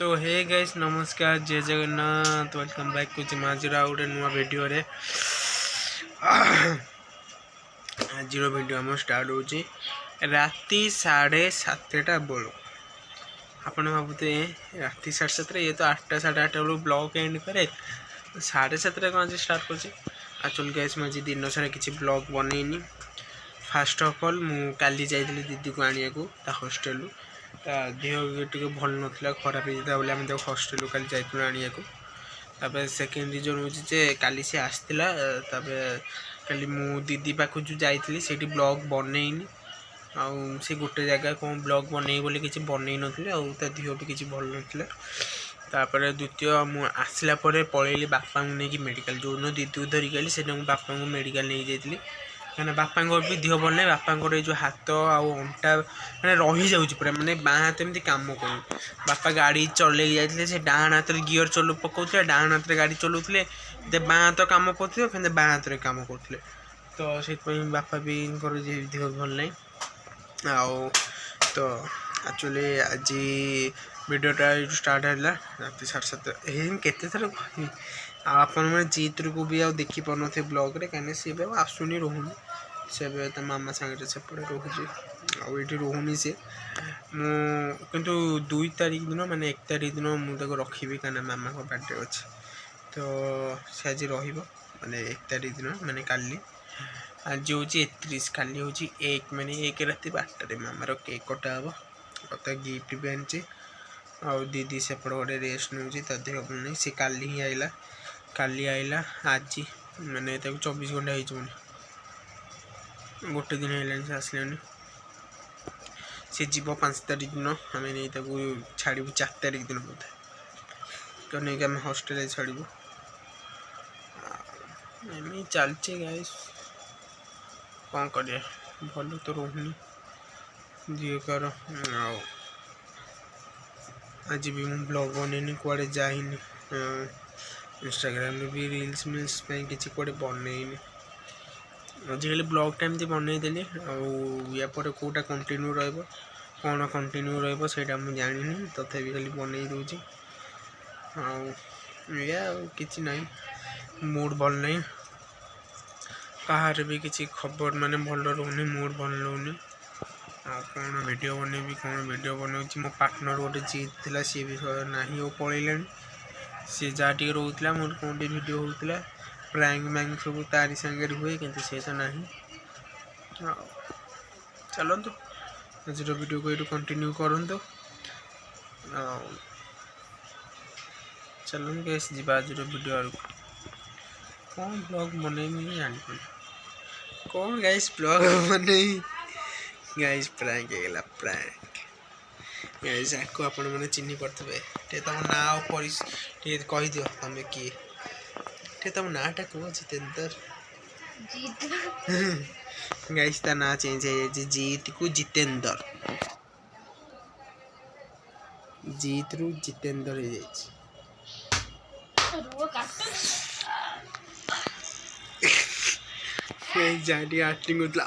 तो hey guys नमस्कार जय जगन्नाथ वेलकम बैक टू माझीर गोटे नुआ वीडियो रे आज वीडियो आम स्टार्ट होची राति 7:30 बेलू आपड़ भावुते राति 7:30 ये तो 8टा 8:30 बेलू ब्लॉग एंड करे 7:30 कौन आज स्टार्ट कर एक्चुअली गाइस मुझे दिन सारा किसी ब्लॉग बनईनी। फास्ट अफ ऑल मु काली जाइली दीदी को आनिया को हॉस्टेल देह टे भल नाला खराब होता बोले आम हॉस्टेल काली जाइलु आनिया को। सेकेंड रिजन हूँ काली सी आसला काली मु दीदी पाख जो जाइली से ब्लॉग बनईनी आउ से गोटे जगह कौन ब्लॉग बनई बोले किसी बनई नी आता देह भी किसी भल नाला। द्वितीय मु आसला पलैली बापा को लेकिन मेडिकल जो दिन दीदी को धरिक गली से बापा को मेडिकल नहीं जाइली कहीं बापा भी देह भल ना बापा जो हाथ आउ अंटा मैंने रही जाऊँगी पूरा मानने बाँ हाथ एमती कम कर बापा गाड़ी चल जाते से डाण हाथ गियर चलू पकाते डाण हाथ गाड़ी चलाते बाँ हाथ कम करते फिर बाँ हाथ कम करते तो से बापा भी देह भल ना आउ तो एक्चुअली आज वीडियोटा स्टार्ट है राति 7:30 केते थर कह आपण मैंने जीत को भी आउ देखी पार थे ब्लॉग रे कहीं सी भी आसुनी रोनी से मामा सांगे सेपटे रोचे आईटी रोनी सी मुझे 2 तारीख दिन माने 1 तारीख दिन मुझे रखी कहीं मामा को बर्थडे अच्छे तो से आज रही 1 तारीख दिन माने काली आज हूँ 31 काली हूँ 1 माने 1 राति 12 मामार केक कटा हम कत गिफ्ट भी आनी आउ दीदी सेपट गोटे रेस्ट नौ देह भल नहीं सी काली ही आइला काली आइला आज माने 24 घंटा हो गोटे दिन है से आसलानी सी जीव 5 तारीख दिन आम नहीं छाड़ू 4 तारीख दिन बोधे तो नहीं आम हॉस्टेल छाड़ू एम चलचे गाइस कौन कर भल तो रोनी जी कर आज भी मुझे ब्लॉग बनईनी कुआड़े जाइनी इंस्टाग्राम भी रील्स मिल्स किसी कड़े बनईनी आजिकल ब्लॉग टाइम बनईदेली या कौटा कंटिन्यू कौन कंटिन्यू रहा मुझे जानी तथापि खाली बनई दूसरी कि ना मूड भल ना कहार भी किसी खबर माने भल रोनी मूड भल रोनी कौन वीडियो बनैबी कौन वीडियो बनाऊँ मो पार्टनर गोटे जीत थी सी भी ना पलैला सी जहाँ टी रोला मोर कौन वीडियो होता प्रैंक मैंक सब तारी सांगे हुए कि सी तो ना चलतु आज वीडियो को ये कंटिन्यू करूँ चलो कैसे जी आज वीडियो आड़ कौन ब्लॉग बनई जानी कौन गाइस ब्लॉग बनई गाइस प्रैंक है प्रैंक गाइस आपको आपण मैंने चिन्ह पड़े तुम ना कहीदिव तुम किए तुम नाटा कह जितेंद्र गाइस ता ना चेंज है जीत को जितेंद्र जीत रु जितेंद्र हो जाए जहाँ आक्टिंग होता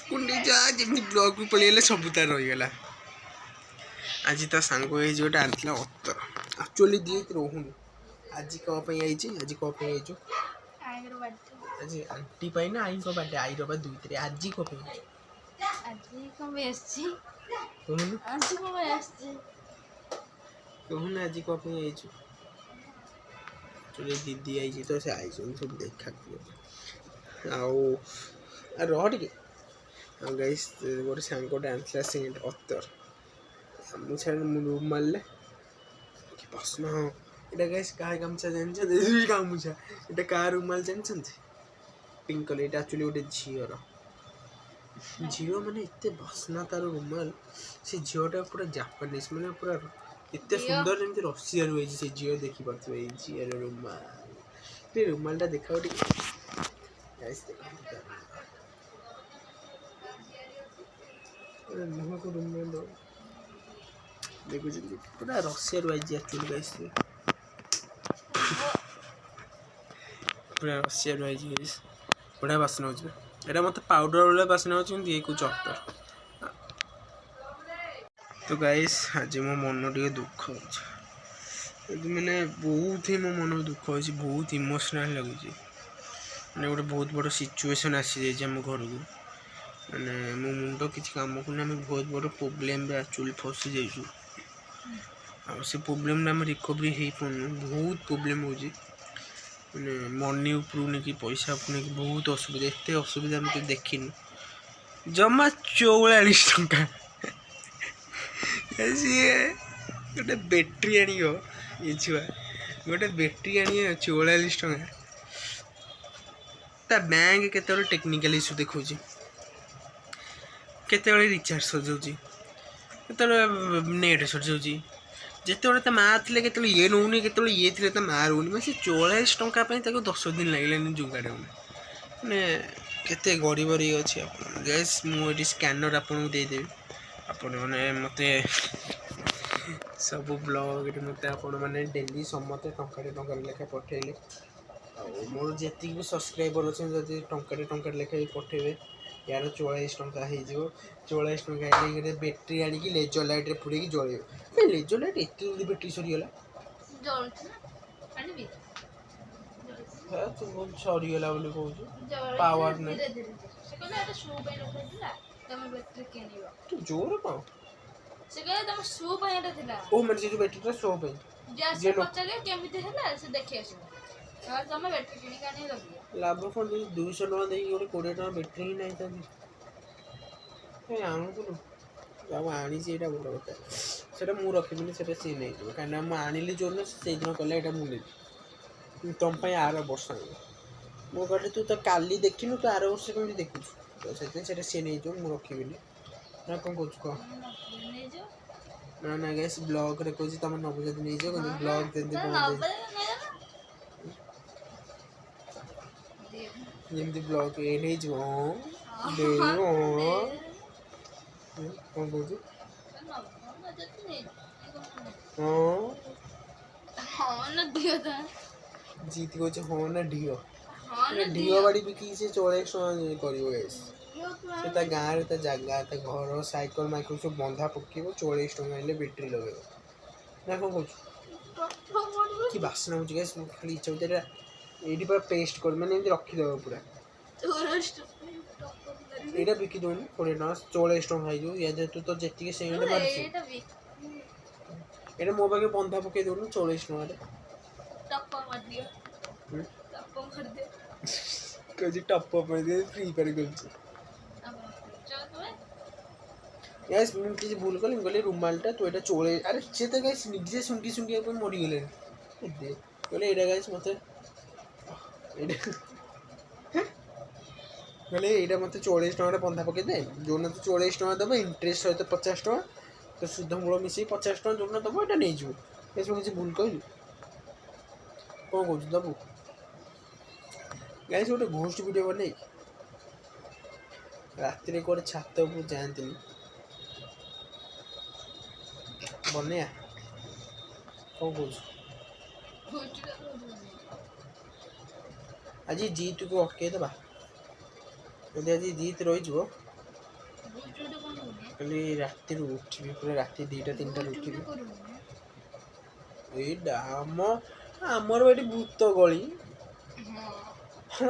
कुंडी जा जमी ब्लॉग भी पलैला सब तार रहीगला आज ता सांग गोटे आनी अतर एक्चुअली दी रोहनी आज कौन आज कौन आज आंटी पाई ना आई बर्थडे आई रहा 2 तारीख आज कौन कहूना आज कौन एक्चुअली दीदी आई तो से आई सब देखा रह टे गाइस गोटे सांगटे आनला सेंट अतर मुझे रूम मारे कि बसन यहाँ गाइस क्या गामछा जानते गामुछा ये क्या रूमाल जानते पिंक कलर ये एक्चुअली गोटे झीर झील माने एत बसना तार रूमाल से झीटा पूरा जापानीज माने पूरा एत सुंदर जमी रशिया रही से झील देखिपे झील रूमाल रूमाल देखा मुह को रूमाल देखो पूरा रशिया रही एक्चुअली गाइस पूरा रशिया रही बढ़िया बासना हो यहाँ मत पाउडर वाला बासना हो कुछ अतर तो गाइस आज मो मन टे दुख हो ମାନେ ବହୁତ ହିଁ ମୋ ମନ ଦୁଃଖ ଅଛି, ବହୁତ ଇମୋସନାଲ୍ ଲାଗୁଛି। ମାନେ ଗୋଟେ ବହୁତ ବଡ଼ ସିଚୁଏସନ୍ ଆସିଯାଇଛି ଆମ ଘରକୁ। ମାନେ ମୋ ମୁଣ୍ଡ କିଛି କାମ କରୁନି, ଆମେ ବହୁତ ବଡ଼ ପ୍ରୋବ୍ଲେମ୍ରେ ଆକ୍ଚୁଆଲି ଫସି ଯାଇଛୁ। ଆଉ ସେ ପ୍ରୋବ୍ଲେମ୍ରେ ଆମେ ରିକଭରି ହେଇପାରୁନୁ, ବହୁତ ପ୍ରୋବ୍ଲେମ୍ ହେଉଛି। ମାନେ ମନି ଉପରୁ ନେଇକି ପଇସା ଉପରୁ ନେଇକି ବହୁତ ଅସୁବିଧା, ଏତେ ଅସୁବିଧା ଆମେ କେବେ ଦେଖିନୁ। ଜମା 44 ଟଙ୍କା ସିଏ ଗୋଟେ ବ୍ୟାଟେରୀ ଆଣିବ, ଏ ଛୁଆ ଗୋଟେ ବ୍ୟାଟେରୀ ଆଣିବ 44 ଟଙ୍କା। ତା ବ୍ୟାଙ୍କ କେତେବେଳେ ଟେକ୍ନିକାଲ ଇସ୍ୟୁ ଦେଖାଉଛି, କେତେବେଳେ ରିଚାର୍ଜ ସରିଯାଉଛି, କେତେବେଳେ ନେଟ୍ ସରିଯାଉଛି। ଯେତେବେଳେ ତା ମାଆ ଥିଲେ କେତେବେଳେ ଇଏ ନେଉନି, କେତେବେଳେ ଇଏ ଥିଲେ ତା ମାଆ ରହୁନି। ମାନେ ସେ 44 ଟଙ୍କା ପାଇଁ ତାକୁ 10 ଦିନ ଲାଗିଲାନି ଯୋଗାଡ଼ ହେଉନି। ମାନେ କେତେ ଗରିବର ଇଏ ଅଛି। ଆପଣ ଗ୍ୟାସ୍ ମୁଁ ଏଠି ସ୍କାନର ଆପଣଙ୍କୁ ଦେଇଦେବି, ଆପଣମାନେ ମୋତେ ସବୁ ବ୍ଲଗ୍ରେ ମୋତେ ଆପଣମାନେ ଡେଲି ସମସ୍ତେ ଟଙ୍କାଟେ ଲେଖା ପଠାଇଲେ। ଆଉ ମୋର ଯେତିକି ବି ସବସ୍କ୍ରାଇବର୍ ଅଛନ୍ତି ଯଦି ଟଙ୍କାଟେ ଲେଖା ବି ପଠାଇବେ, ୟାର 44 ଟଙ୍କା ହେଇଯିବ। 44 ଟଙ୍କା ହେଲେ ଗୋଟେ ବ୍ୟାଟେରୀ ଆଣିକି ଲେଜର ଲାଇଟ୍ରେ ପୁରେଇକି ଜଳେଇବ। ଲେଜର ଲାଇଟ୍ ଏତେ ଜଲ୍ଦି ବ୍ୟାଟେରୀ ସରିଗଲା? ତୁ ସରିଗଲା ବୋଲି କହୁଛୁ, ପାୱାର ନାହିଁ। ତୁ ଜୋର କଣ? ସେ କହିଲା ତମ ଶୁ ପାଇଁ ଏଟା ଥିଲା। ଓ ମାନେ ସେ ଯୋଉ ବ୍ୟାଟେରୀଟା ଶୋ ପାଇଁ। ଯେ ପଚାରିଲେ କେମିତି ହେଲା ସେ ଦେଖି ଆସିବ। ତମେ ବ୍ୟାଟେରୀ କିଣିକି ଆଣିକି ଲଗେଇବ। ଲାଭ କଣ ଯଦି 200 ଟଙ୍କା ଦେଇକି ଗୋଟେ 20 ଟଙ୍କା ବ୍ୟାଟେରୀ ହିଁ ନାହିଁ ତାହେଲେ ଆଣୁଥିଲୁ। ଆଉ ଆଣିଛି ଏଇଟା ବଡ଼ କଥା। ସେଇଟା ମୁଁ ରଖିବିନି, ସେଇଟା ସିଏ ନେଇଯିବ। କାହିଁକିନା ମୁଁ ଆଣିଲି ଯୋଉଦିନ ସେଇଦିନ କହିଲା ଏଇଟା ମୁଁ ନେବି, ତମ ପାଇଁ ଆର ବର୍ଷ ଆଣିବ। ମୁଁ କହିଲି ତୁ ତ କାଲି ଦେଖିନୁ, ତୁ ଆର ବର୍ଷ କେମିତି ଦେଖୁଛୁ? ତ ସେଥିପାଇଁ ସେଇଟା ସିଏ ନେଇଯିବ, ମୁଁ ରଖିବିନି। ନା କ'ଣ କହୁଛୁ କହ? ନା ଗ୍ୟାସ୍ ବ୍ଲଗ୍ରେ କହୁଛି ତମେ ନବ ଯଦି ନେଇଯିବ, କିନ୍ତୁ ବ୍ଲଗ୍ ଯେମିତି ବନ୍ଦ ଯେମିତି ବ୍ଲଗ୍ ଏ ନେଇଯିବ। କ'ଣ କହୁଛୁ? ଜିତ୍ କହୁଛି ହଁ ନା ଢିଅ। ଢିଅ ବାଡ଼ି ବିକିକି ସେ 44 ଟଙ୍କା କରିବ ଗ୍ୟାସ୍। ସେ ତା ଗାଁରେ ତା ଜାଗା, ତା ଘର, ସାଇକେଲ ମାଇକେଲ ସବୁ ବନ୍ଧା ପକେଇବ, 44 ଟଙ୍କା ଆଣିଲେ ବ୍ୟାଟେରୀ ଲଗେଇବ। ନା କ'ଣ କହୁଛୁ? କି ବାସ୍ନା ହେଉଛି ଗ୍ୟାସ୍, ମୁଁ ଖାଲି ଇଚ୍ଛା ହେଉଛି ଏଇଟା ଏଇଠି ପୁରା ପେଷ୍ଟ କରି ମାନେ ଏମିତି ରଖିଦେବ ପୁରା। ଏଇଟା ବିକି ଦେଉନି 20 ଟଙ୍କା, 44 ଟଙ୍କା ହେଇଯିବ। ୟା ଯେହେତୁ ତ ଯେତିକି ସେମିତି ମାରୁଛି, ଏଇଟା ମୋ ପାଖେ ବନ୍ଧା ପକେଇ ଦେଉନି 44 ଟଙ୍କାରେ। କହୁଛି ଟପ୍ ମାରିଦିଏ, ଫ୍ରି ଫାୟାର ଖେଳୁଛି। ଗ୍ୟାସ୍ ମୁଁ କିଛି ଭୁଲ କଲି, ମୁଁ କହିଲି ରୁମାଲଟା ତୁ ଏଇଟା 44, ଆରେ ସେ ତ ଗ୍ୟାସ୍ ନିଜେ ଶୁଙ୍ଘି ପାଇଁ ମରିଗଲେଣି। କହିଲେ ଏଇଟା ଗ୍ୟାସ୍ ମୋତେ ଏଇଟା କହିଲେ ଏଇଟା ମୋତେ 44 ଟଙ୍କାରେ ବନ୍ଧା ପକେଇଦେ। ଯେଉଁଦିନ ତୁ 44 ଟଙ୍କା ଦେବ, ଇଣ୍ଟରେଷ୍ଟ ସହିତ 50 ଟଙ୍କା, ତ ସୁଧ ମୂଳ ମିଶେଇ 50 ଟଙ୍କା ଯେଉଁଦିନ ଦେବ ଏଇଟା ନେଇଯିବୁ। ଗ୍ୟାସ୍ ମୁଁ କିଛି ଭୁଲ କହିଲି? କ'ଣ କହୁଛୁ ଦେବୁ? ଗ୍ୟାସ୍ ଗୋଟେ ଘୋଷ୍ଟ ଭିଡ଼ିଓ ବନେଇ ରାତିରେ କୁଆଡ଼େ ଛାତ ଉପରୁ ଯାଆନ୍ତିନି, ବନେଇବା। କ'ଣ କହୁଛୁ? ଆଜି ଜିତ୍କୁ ଅଟକେଇଦେବା। ଯଦି ଆଜି ଜିତ୍ ରହିଯିବ, କାଲି ରାତିରୁ ଉଠିବି, ପୁରା ରାତି 2ଟା 3ଟାରୁ ଉଠିବି। ଏଇଟା ଆମର ଏଠି ଭୂତ ଗଳି,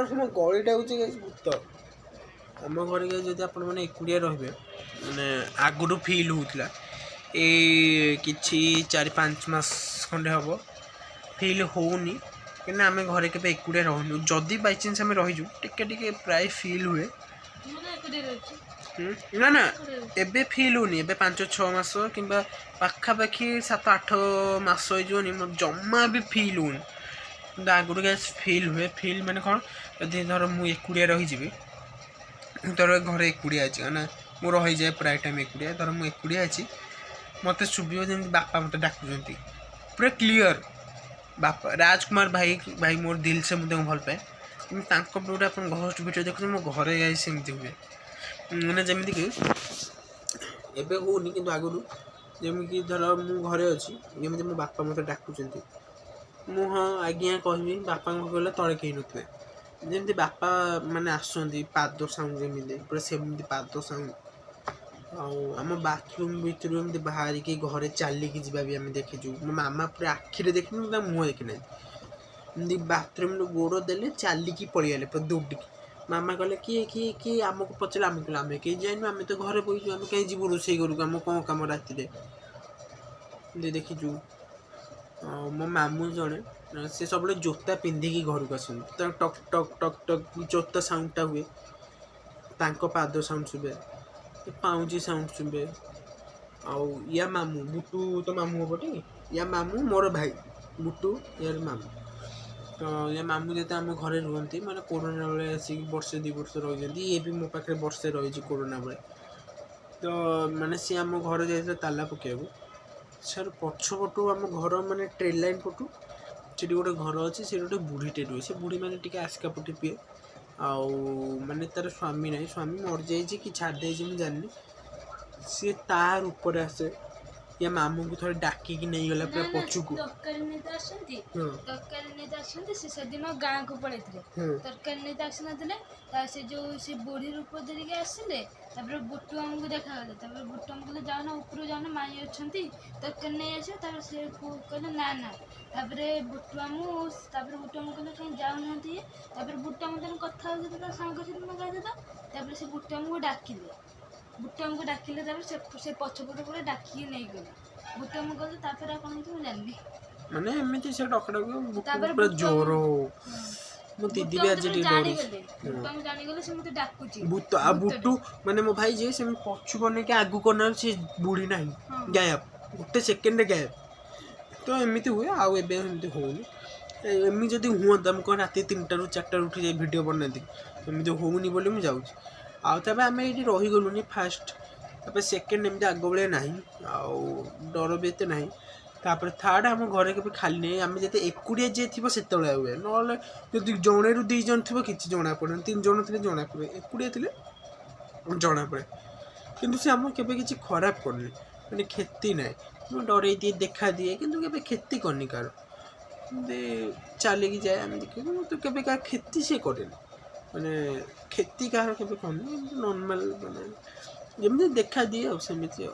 ଆମ ଗଳିଟା ହେଉଛି ଭୂତ। ଆମ ଘରେ ଯଦି ଆପଣମାନେ ଏକୁଟିଆ ରହିବେ, ମାନେ ଆଗରୁ ଫିଲ୍ ହେଉଥିଲା, ଏଇ କିଛି 4-5 ମାସ ଖଣ୍ଡେ ହେବ ଫିଲ୍ ହେଉନି। କାହିଁକିନା ଆମେ ଘରେ କେବେ ଏକୁଟିଆ ରହୁନୁ, ଯଦି ବାଇଚାନ୍ସ ଆମେ ରହିଛୁ ଟିକେ ପ୍ରାୟ ଫିଲ୍ ହୁଏ। ନା ଏବେ ଫିଲ୍ ହେଉନି, ଏବେ 5-6 ମାସ କିମ୍ବା ପାଖାପାଖି 7-8 ମାସ ହେଇଯିବନି, ମୋର ଜମା ବି ଫିଲ୍ ହେଉନି। କିନ୍ତୁ ଆଗରୁ ଗ୍ୟାସ୍ ଫିଲ୍ ହୁଏ। ଫିଲ୍ ମାନେ କ'ଣ, ଯଦି ଧର ମୁଁ ଏକୁଟିଆ ରହିଯିବି, ଧର ଘରେ ଏକୁଟିଆ ଅଛି, କାହିଁକିନା ମୁଁ ରହିଯାଏ ପ୍ରାୟ ଟାଇମ୍ ଏକୁଟିଆ। ଧର ମୁଁ ଏକୁଟିଆ ଅଛି, ମୋତେ ଶୁଭିବ ଯେମିତି ବାପା ମୋତେ ଡାକୁଛନ୍ତି, ପୁରା କ୍ଲିଅର୍। ବାପା ରାଜକୁମାର ଭାଇ ମୋର ଦିଲ୍ ସେ ମୁଁ ତାଙ୍କୁ ଭଲ ପାଏ, କିନ୍ତୁ ତାଙ୍କ ଗୋଟେ ଆପଣ ଘୋଷ୍ଟ ଭିଡ଼ିଓ ଦେଖୁଛନ୍ତି, ମୋ ଘରେ ଗାଈ ସେମିତି ହୁଏ। ମାନେ ଯେମିତିକି ଏବେ ହେଉନି, କିନ୍ତୁ ଆଗରୁ ଯେମିତି ଧର ମୁଁ ଘରେ ଅଛି, ଯେମିତି ମୋ ବାପା ମୋତେ ଡାକୁଛନ୍ତି, ମୁଁ ହଁ ଆଜ୍ଞା କହିବି। ବାପାଙ୍କୁ କହିଲେ ତଳେ କେହି ନଥିବେ, ଯେମିତି ବାପା ମାନେ ଆସୁଛନ୍ତି ପାଦ ସାଉଣ୍ଡ ଯେମିତି, ପୁରା ସେମିତି ପାଦ ସାଉଣ୍ଡ आम बाथरूम भितर एमती बाहर के घरे चलिकी जा भी आम देखीचु मो मामा पूरा आखिरे देखी मुँह देखी ना एमती बाथरूम गोड़ देले चलिकी पड़ीगले पूरा दौड़िकी मामा कहले किए किए किए आमको पचारे आम कहले आम कहीं जाइनु आम तो घरे बहीचु आम कहीं जीव रोषे करूँ आम कौन कम राति देखीचु मो मामू जड़े से सब जोता पिंधिकी घर को आस टक टक टक टक जोता साउंडटा हुए पाद साउंड शुभे पाउची साउंड शुभे आउ या मामू बुटू तो मामू हम टी या मामू मोर भाई बुटू यार मामू तो या मामू जो आम घरे रुहती मैंने कोरोना बेले आसिक वर्षे 2 वर्ष रही ये भी मो पाखे वर्षे रही कोरोना बेले तो मैंने सी आम घर जाइए ताला पकेबू सर पछपटू आम घर माने ट्रेन लाइन पटू से गोटे घर अच्छे से गोटे बुढ़ीटे रुए से बुढ़ी मैंने टी आस्का पटी पीए आउ माने तार स्वामी ना स्वामी मर जाइए कि छाड़ दे जानी सी तार ऊपर आसे या मामू को थोड़े डाकिकी नहीं गला पूरा पछुकू तरकारी नेता से सेदिन गाँ को पड़े तरकारी नेता आसी ना से जो से बुढ़ी रूप धरिक आसिले बुटू आमको देखा बुटू आम कहले जाओ ना ऊपर जाओ ना माई अच्छा तरकारी नहीं आस से कहले ना ना बुटू आमू बुटू आम कहले कहीं जाऊना बुटू आम कथा सांग सहित गाई से बुटू आमको डाकिले बुटू आमको डाकिले से पछपट पूरा डाकिए नहीं गले बुटू आम गले कौन हो जानी माने एमती से डकड़ा पूरा जोर मो दीदी भी आज जानी गले से मते डाकुची बुटू माने मो भाई जे से पछु बने के आगु करना से बुढ़ी नहीं गायब गोटे सेकेंड गायब तो एमती हुए आउ एबे एमती होनी एमती जदि हुआ तुमको रात 3टा ରୁ 4टा उठी जाए वीडियो बनाती एमती होनी बोली मुझे जाऊँ आउ तबे आम ये रहीगलुनि फास्ट तब सेकेंड एमती आग बेले ना आउ डर भी एत ना तापर थर्ड आम घरे के खाली नहीं आम जो एकुड़िया जी थी से हुए ना जब जड़े रू 2 जन थी कि जना पड़े 3 जन थे जना पड़े एकुड़िया थे जना पड़े किंतु से आम के खराब करनी मैंने क्षति ना डर दिए देखा दिए कि क्षति करनी कार चलिकी जाए आम देख तो के क्षति से करे मैंने क्षति कह नॉर्मल मैंने जमी देखा दिए आमती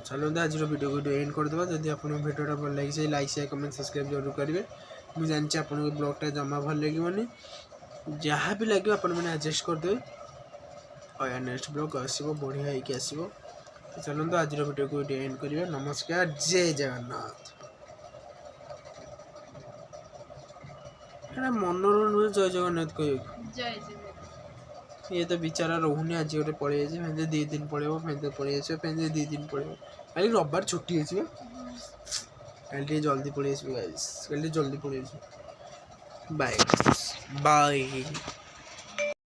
चलो आज वीडियो को एंड करदे जदि आप वीडियोटा भल लगे लाइक शेयर कमेंट सब्सक्राइब जरूर करेंगे मुझे जानची आप ब्लॉगटा जमा भल लगे जहाँ भी लगे आपने एडजस्ट करदे और नेक्स्ट ब्लॉग आसो बढ़िया होगी आसो चलो आज वीडियो को एंड करेंगे नमस्कार जय जगन्नाथ मनोरंजन जय जगन्नाथ कह ये तो बेचारा रोहनी आज गोटे पड़े फेंदे 2 दिन पड़े फेंदे पड़े फेंदे 2 दिन पड़े खाली रविवार छुट्टी है कल जल्दी पड़े गाइस कल जल्दी पड़े बाय बाय।